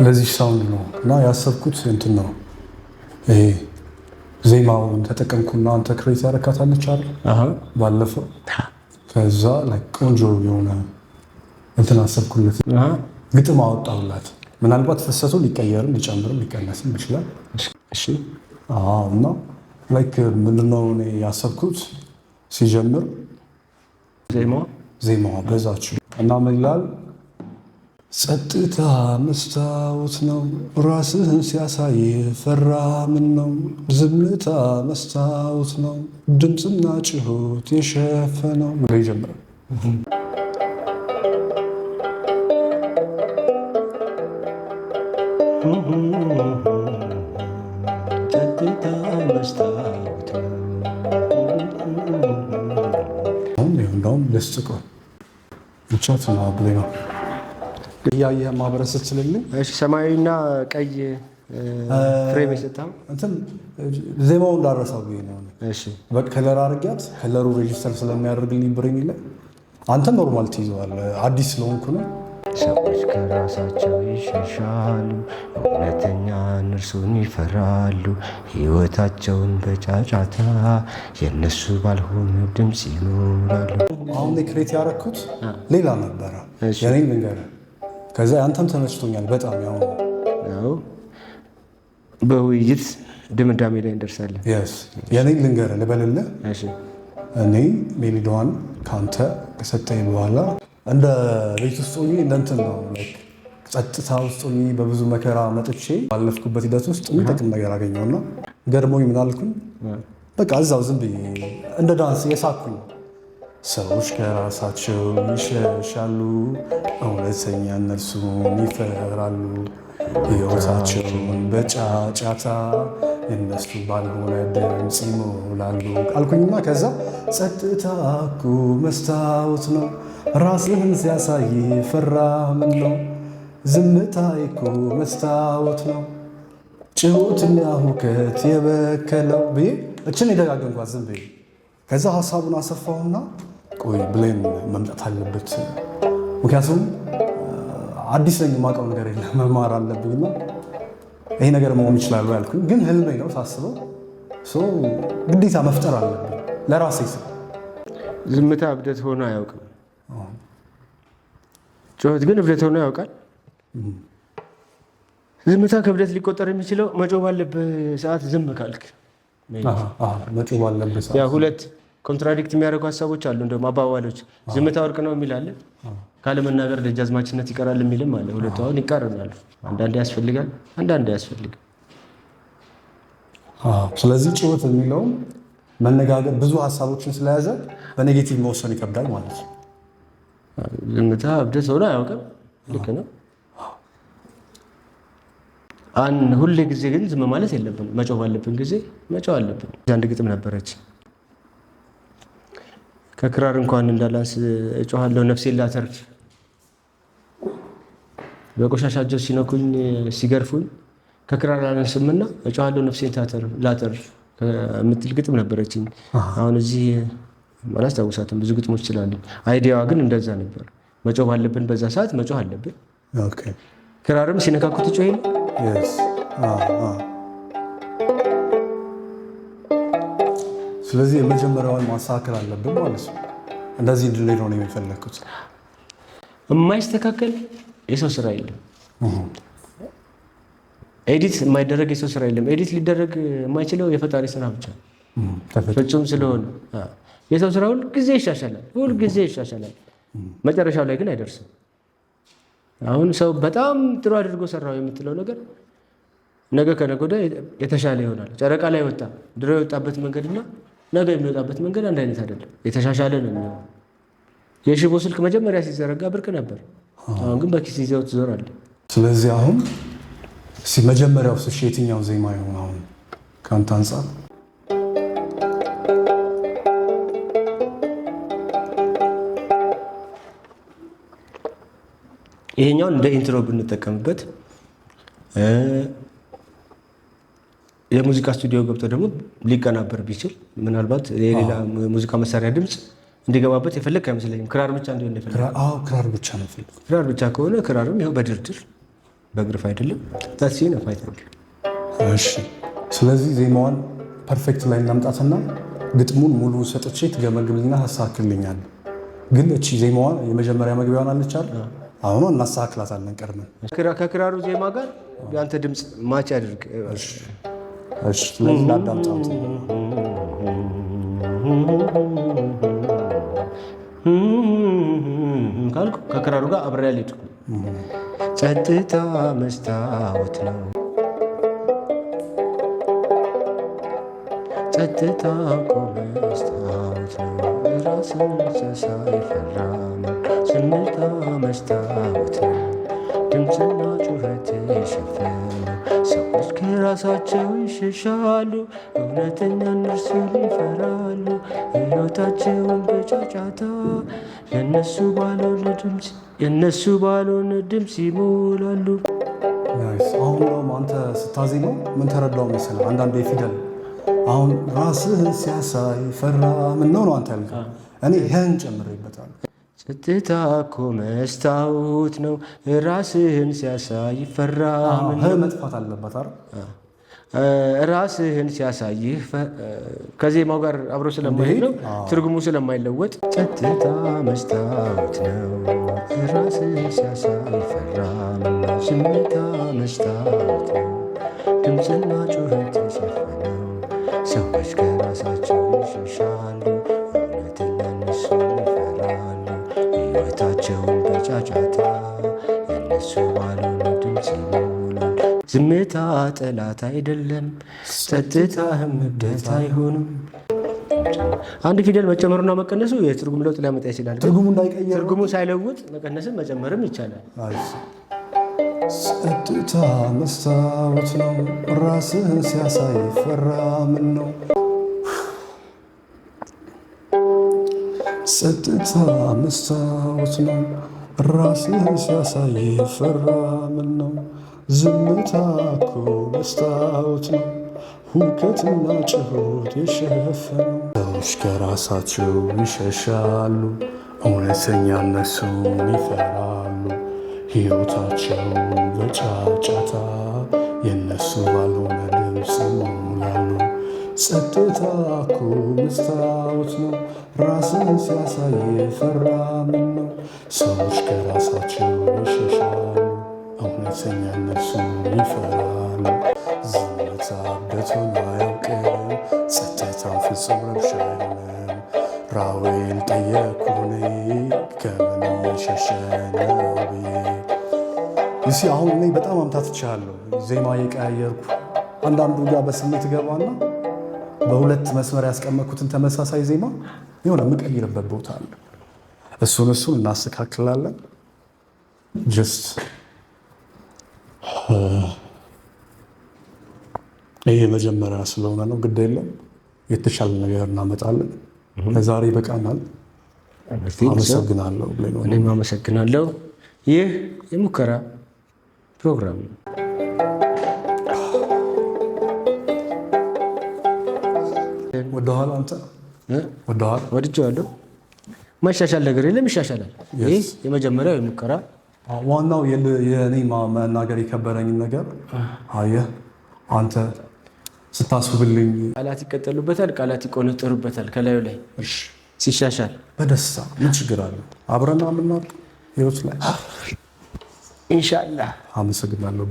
ለዚህ ሳውንድ ነው እና ያሰብኩት እንትን ነው ይሄ ዜማውን ተጠቀምኩና አንተ ክሬት ያረካታለች አይደል ባለፈው ከዛ ቆንጆ የሆነ እንትን አሰብኩለት ግጥም አወጣሁላት ምናልባት ፍሰቱ ሊቀየርም ሊጨምርም ሊቀነስም ይችላል እሺ እና ምንድነው እኔ ያሰብኩት ሲጀምር ዜማዋ በዛችሁ እና ምን ይላል ጸጥታ መስታወት ነው ራስህን ሲያሳይ ፈራ ምን ነው ዝምታ መስታወት ነው ድምፅና ጭሆት የሸፈነው ብሎ ይጀምራል ጸጥታ መስታወት ነው ደስ ጭቆ ብቻት ነው ብሎ ነው እያየህ ማብረሰት ስለልኝ እሺ ሰማያዊና ቀይ ፍሬም የሰጠው እንትን ዜማው እንዳረሳው ነው እሺ በከለር አርጋት ከለሩ ሬጂስተር ስለሚያደርግልኝ ብሬን ይለ አንተ ኖርማል ትይዘዋለህ አዲስ ስለሆንኩ ነው ሰዎች ከራሳቸው ይሸሻሉ እውነተኛ እነርሱን ይፈራሉ ህይወታቸውን በጫጫታ የነሱ ባልሆነ ድምፅ ይኖራሉ አሁን ክሬት ያረኩት ሌላ ነበረ የኔ ልንገርህ ከዛ አንተም ተመችቶኛል በጣም ያው በውይይት ድምዳሜ ላይ እንደርሳለን የኔ ልንገርህ ልበልልህ እኔ ሜሎዲዋን ካንተ ከሰጠኝ በኋላ እንደ ቤት ውስጥ ሆኜ እንትን ነው ጸጥታ ውስጥ ሆኜ በብዙ መከራ መጥቼ ባለፍኩበት ሂደት ውስጥ የሚጠቅም ነገር አገኘውና ገርሞኝ ምን አልኩኝ በቃ እዛው ዝም ብዬ እንደ ዳንስ የሳኩኝ ሰዎች ከራሳቸው ይሸሻሉ እውነተኛ እነርሱን ይፈራሉ ሕይወታቸውን በጫጫታ የነሱ ባልሆነ ድምፅ ይሞላሉ አልኩኝና ከዛ ጸጥታ እኮ መስታወት ነው ራስህን ሲያሳይ ፈራ ምን ነው ዝምታ እኮ መስታወት ነው ጭሆትና ሁከት የበከለው ብዬ እችን የደጋገምኳት ዝም ብዬ ከዛ ሀሳቡን አሰፋውና ቆይ ብሌን መምጣት አለበት ምክንያቱም አዲስ ነኝ የማውቀው ነገር የለም መማር አለብኝና ይሄ ነገር መሆን ይችላል ያልኩኝ ግን ህልሜ ነው ሳስበው ግዴታ መፍጠር አለብኝ ለራሴ ዝምታ እብደት ሆኖ አያውቅም ጩኸት ግን እብደት ሆኖ ያውቃል ዝምታ ከእብደት ሊቆጠር የሚችለው መጮህ ባለበት ሰዓት ዝም ካልክ መጮህ ባለበት ሰዓት ያ ሁለት ኮንትራዲክት የሚያደርጉ ሀሳቦች አሉ እንደውም አባባሎች ዝምታ ወርቅ ነው የሚል አለ ካለመናገር ደጃዝማችነት ይቀራል የሚልም አለ ሁለቱ አሁን ይቃረናሉ አንዳንዴ ያስፈልጋል አንዳንዴ ያስፈልጋል ስለዚህ ጩኸት የሚለው መነጋገር ብዙ ሀሳቦችን ስለያዘ በኔጌቲቭ መወሰን ይከብዳል ማለት ነው ዝምታ እብደት ሆኖ አያውቅም ልክ ነው ሁሌ ጊዜ ግን ዝም ማለት የለብን መጮህ ባለብን ጊዜ መጮህ አለብን አንድ ግጥም ነበረች ከክራር እንኳን እንዳላንስ እጮሃለሁ ነፍሴን ላተርፍ በቆሻሻ እጆች ሲነኩኝ ሲገርፉኝ ከክራር አላንስምና እጮሃለሁ ነፍሴን ላተርፍ የምትል ግጥም ነበረችኝ አሁን እዚህ አላስታውሳትም ብዙ ግጥሞች ይችላሉ አይዲያዋ ግን እንደዛ ነበር መጮህ ባለብን በዛ ሰዓት መጮህ አለብን ክራርም ሲነካኩት እጮህ ስለዚህ የመጀመሪያውን ማስተካከል አለብን ማለት ነው እንደዚህ እንድንሄድ ነው የሚፈለግኩት የማይስተካከል የሰው ስራ የለም ኤዲት የማይደረግ የሰው ስራ የለም ኤዲት ሊደረግ የማይችለው የፈጣሪ ስራ ብቻ ፍጹም ስለሆነ የሰው ስራ ሁልጊዜ ይሻሻላል መጨረሻው ላይ ግን አይደርስም አሁን ሰው በጣም ጥሩ አድርጎ ሰራው የምትለው ነገር ነገ ከነገ ወዲያ የተሻለ ይሆናል ጨረቃ ላይ ወጣ ድሮ የወጣበት መንገድና ነገ የሚወጣበት መንገድ አንድ አይነት አይደለም የተሻሻለ ነው የሚሆነው የሽቦ ስልክ መጀመሪያ ሲዘረጋ ብርቅ ነበር አሁን ግን በኪስ ይዘው ትዞራለህ ስለዚህ አሁን መጀመሪያው የትኛው ዜማ ይሆን አሁን ከአንተ አንፃር ይሄኛውን እንደ ኢንትሮ ብንጠቀምበት የሙዚቃ ስቱዲዮ ገብቶ ደግሞ ሊቀናበር ቢችል ምናልባት የሌላ ሙዚቃ መሳሪያ ድምፅ እንዲገባበት የፈለግ አይመስለኝም ክራር ብቻ እንዲሆን የፈለግ ክራር ብቻ ነው ክራር ብቻ ከሆነ ክራርም ይኸው በድርድር በግርፍ አይደለም። ታሲ ነው ፋይቲንግ። እሺ ስለዚህ ዜማዋን ፐርፌክት ላይ እናምጣትና ግጥሙን ሙሉ ሰጥቼ ትገመግምልና ታስተካክልልኛል። ግን እቺ ዜማዋን የመጀመሪያ መግቢያዋን አለች አይደል? አሁን እናስተካክላታለን ቀድመን ከክራሩ ዜማ ጋር ያንተ ድምፅ ማች ያድርግ። እሺ ስለዚህ ላዳምጣት ካልኩ ከክራሩ ጋር አብሬ አልሄድኩም። ጸጥታ መስታወት ነው ጸጥታ እኮ መስታወት ነው ራስን ሳይፈራ ስሜታ መስታወት ነው ድምፅና ጩኸት የሸፈነው ሰዎች ከራሳቸው ይሸሻሉ እውነተኛ እነርሱ ይፈራሉ ሕይወታቸውን በጫጫታ የእነሱ ባልሆነ ድምፅ ይሞላሉ። አሁን ደግሞ አንተ ስታዜመው ምን ተረዳው መሰለህ? አንዳንድ የፊደል አሁን ራስህን ሲያሳይ ፈራ ምን ነው አንተ ያልከው፣ እኔ ይህን ጨምሬበታል። ጸጥታ እኮ መስታወት ነው ራስህን ሲያሳይ ፈራ መጥፋት አለበት አይደል? ራስህን ሲያሳይህ ከዜማው ጋር አብሮ ስለማይሄድ ነው ትርጉሙ ስለማይለወጥ ጸጥታ መስታወት ነው ራስህን ሲያሳይ ፈራ ስሜታ መስታወት ነው ድምፅና ጩኸት የሸፈነው ሰዎች ከራሳቸው ይሸሻሉ እውነተኛ እነሱ ይፈራሉ ሕይወታቸውን በጫጫታ የእነሱ ባልሆነ ድምፅ ይሞላል። ዝምታ ጠላት አይደለም ጸጥታህም እብደት አይሆንም። አንድ ፊደል መጨመሩና መቀነሱ የትርጉም ለውጥ ሊያመጣ ይችላል። ትርጉሙ ሳይለውጥ መቀነስም መጨመርም ይቻላል። ጸጥታ መስታወት ነው ራስህን ሲያሳይ ፈራ ምን ነው ጸጥታ መስታወት ነው ራስህን ሲያሳይ ፈራ ምን ነው ዝምታ እኮ መስታወት ነው ሁከትና ጭሆት የሸፈነው ሰዎች ከራሳቸው ይሸሻሉ እውነተኛ እነሱን ይፈራሉ ሕይወታቸውን በጫጫታ የእነሱ ባልሆነ ድምፅ ይሞላሉ። ጸጥታ እኮ መስታወት ነው ራስን ሲያሳይ ፈራ ምን ነው ሰዎች ከራሳቸው ይሸሻሉ እውነተኛ እነሱን ይፈራሉ። ዝምታ እብደቱን አያውቅም ጸጥታን ፍጹም ረብሻ አይሆንም። ራዌል ጠየኩኔ ከምን እየሸሸ ነው ብዬ እሲ አሁን እኔ በጣም አምታትቻለሁ። ዜማ የቀያየርኩ አንዳንዱ ጋር በስሜት ገባና በሁለት መስመር ያስቀመጥኩትን ተመሳሳይ ዜማ የሆነ የምቀይርበት ቦታ አለ። እሱን እናስተካክላለን። ጀስት ይሄ መጀመሪያ ስለሆነ ነው፣ ግድ የለም የተሻለ ነገር እናመጣለን። ለዛሬ በቃናል። አመሰግናለሁ። እኔም አመሰግናለሁ። ይህ የሙከራ ፕሮግራም ነው። ወደኋላ አንተ ወደኋላ ወድጄዋለሁ። ማሻሻል ነገር የለም፣ ይሻሻላል። ይህ የመጀመሪያው የሙከራ ዋናው የኔ መናገር የከበረኝን ነገር አየህ አንተ ስታስብልኝ ቃላት ይቀጠሉበታል፣ ቃላት ይቆነጠሩበታል። ከላዩ ላይ ሲሻሻል በደስታ ምን ችግር አለ? አብረና የምናውቅ ህይወት ላይ ኢንሻአላህ። አመሰግናለሁ።